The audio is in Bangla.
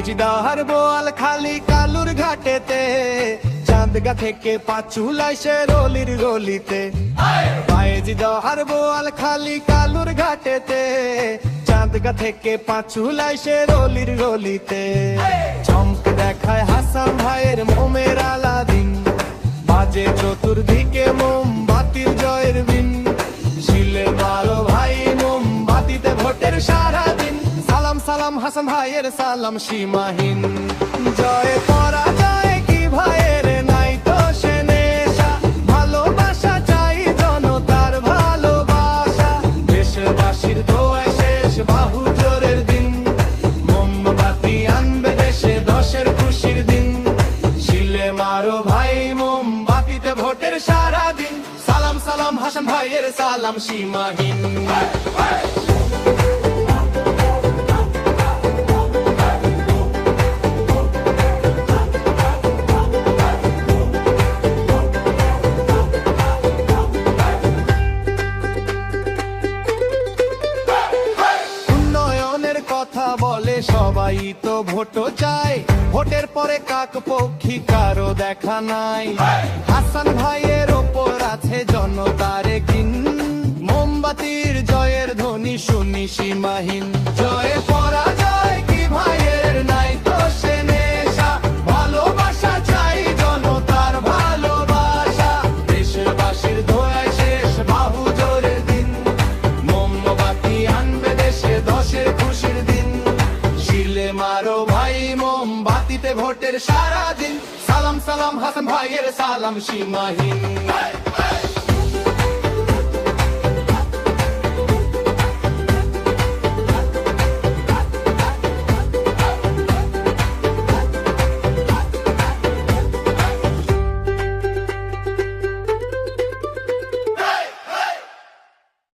জিদাহার বোয়াল খালি কালুর ঘাটেতে, চাঁদগা থেকে পাঁচুলাই সে রলির গলিতে। জিদাহার বোয়াল খালি কালুর ঘাটেতে, চাঁদগা থেকে পাঁচুলাই সে রলির গলিতে। চমক দেখায় হাসান ভাইয়ের মোমের আলাদিন, বাজে চতুর্দিকে মোমবাতির জয়ের বিন। শিলে মারো ভাই মোমবাতিতে ভোটের সারাদিন, সালাম সালাম হাসান ভাইয়ের সালাম সীমাহীন। জয় পরাজয় কি ভাইয়ের নাই তো সে নেশা, ভালোবাসা চাই জনতার ভালোবাসা। দেশবাসীর দোয়ায় শেষ বাহু জোরের দিন, মোমবাতি আনবে দেশে দশের খুশির দিন। শিলে মারো ভাই মোমবাতিতে ভোটের সারাদিন, সালাম সালাম হাসান ভাইয়ের সালাম সীমাহীন। কথা বলে সবাই তো ভোটও চায়, ভোটের পরে কাক পক্ষী কারো দেখা নাই। হাসান ভাইয়ের ওপর আছে জনতার কিন, মোমবাতির জয়ের ধ্বনি শুনি সীমাহীন। জয় পরাজয় কি ভাইয়ের নাই তো সে নেশা, ভালোবাসা চাই জনতার ভালোবাসা। দেশবাসীর দোয়ায় শেষ বাহু জোরের দিন, মোমবাতি আনবে দেশে দশের খুশির দিন। শিলে মারো ভাই মোমবাতিতে ভোটের সারাদিন, সালাম সালাম হাসান ভাইয়ের সালাম সীমাহীন।